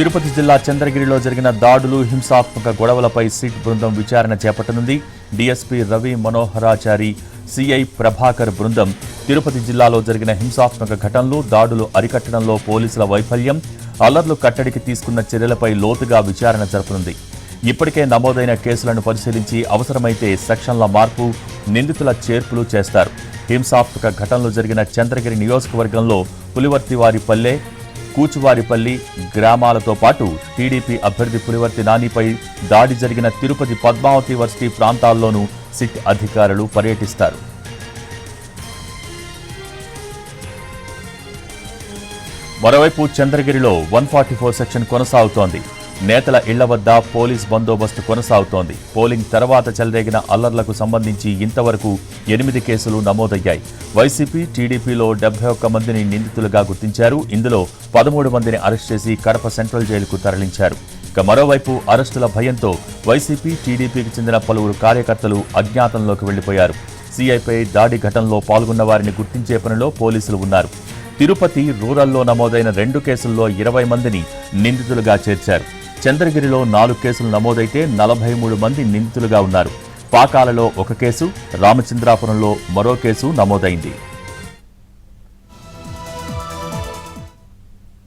తిరుపతి జిల్లా చంద్రగిరిలో జరిగిన దాడులు, హింసాత్మక గొడవలపై సిట్ బృందం విచారణ చేపట్టనుంది. డీఎస్పీ రవి మనోహరాచారి, సిఐ ప్రభాకర్ బృందం తిరుపతి జిల్లాలో జరిగిన హింసాత్మక ఘటనలు, దాడులు అరికట్టడంలో పోలీసుల వైఫల్యం, అల్లర్లు కట్టడికి తీసుకున్న చర్యలపై లోతుగా విచారణ జరపనుంది. ఇప్పటికే నమోదైన కేసులను పరిశీలించి అవసరమైతే సెక్షన్ల మార్పు, నిందితుల చేర్పులు చేస్తారు. హింసాత్మక ఘటనలు జరిగిన చంద్రగిరి నియోజకవర్గంలో పులివర్తివారిపల్లె, కూచువారిపల్లి గ్రామాలతో పాటు టీడీపీ అభ్యర్థి పులివర్తి నానిపై దాడి జరిగిన తిరుపతి పద్మావతి వర్సిటీ ప్రాంతాల్లోనూ సిట్ అధికారులు పర్యటిస్తారు. మరోవైపు చంద్రగిరిలో 144 సెక్షన్ కొనసాగుతోంది. నేతల ఇళ్ల వద్ద పోలీస్ బందోబస్తు కొనసాగుతోంది. పోలింగ్ తర్వాత చెలరేగిన అల్లర్లకు సంబంధించి ఇంతవరకు 8 కేసులు నమోదయ్యాయి. వైసీపీ, టీడీపీలో 71 మందిని నిందితులుగా గుర్తించారు. ఇందులో 13 మందిని అరెస్ట్ చేసి కడప సెంట్రల్ జైలుకు తరలించారు. ఇక మరోవైపు అరెస్టుల భయంతో వైసీపీ, టీడీపీకి చెందిన పలువురు కార్యకర్తలు అజ్ఞాతంలోకి వెళ్లిపోయారు. సీఐపై దాడి ఘటనలో పాల్గొన్న వారిని గుర్తించే పనిలో పోలీసులు ఉన్నారు. తిరుపతి రూరల్లో నమోదైన 2 కేసుల్లో 20 మందిని నిందితులుగా చేర్చారు. చంద్రగిరిలో 4 కేసులు నమోదైతే 43 మంది నిందితులుగా ఉన్నారు. పాకాలలో 1 కేసు, రామచంద్రాపురంలో మరో కేసు నమోదైంది.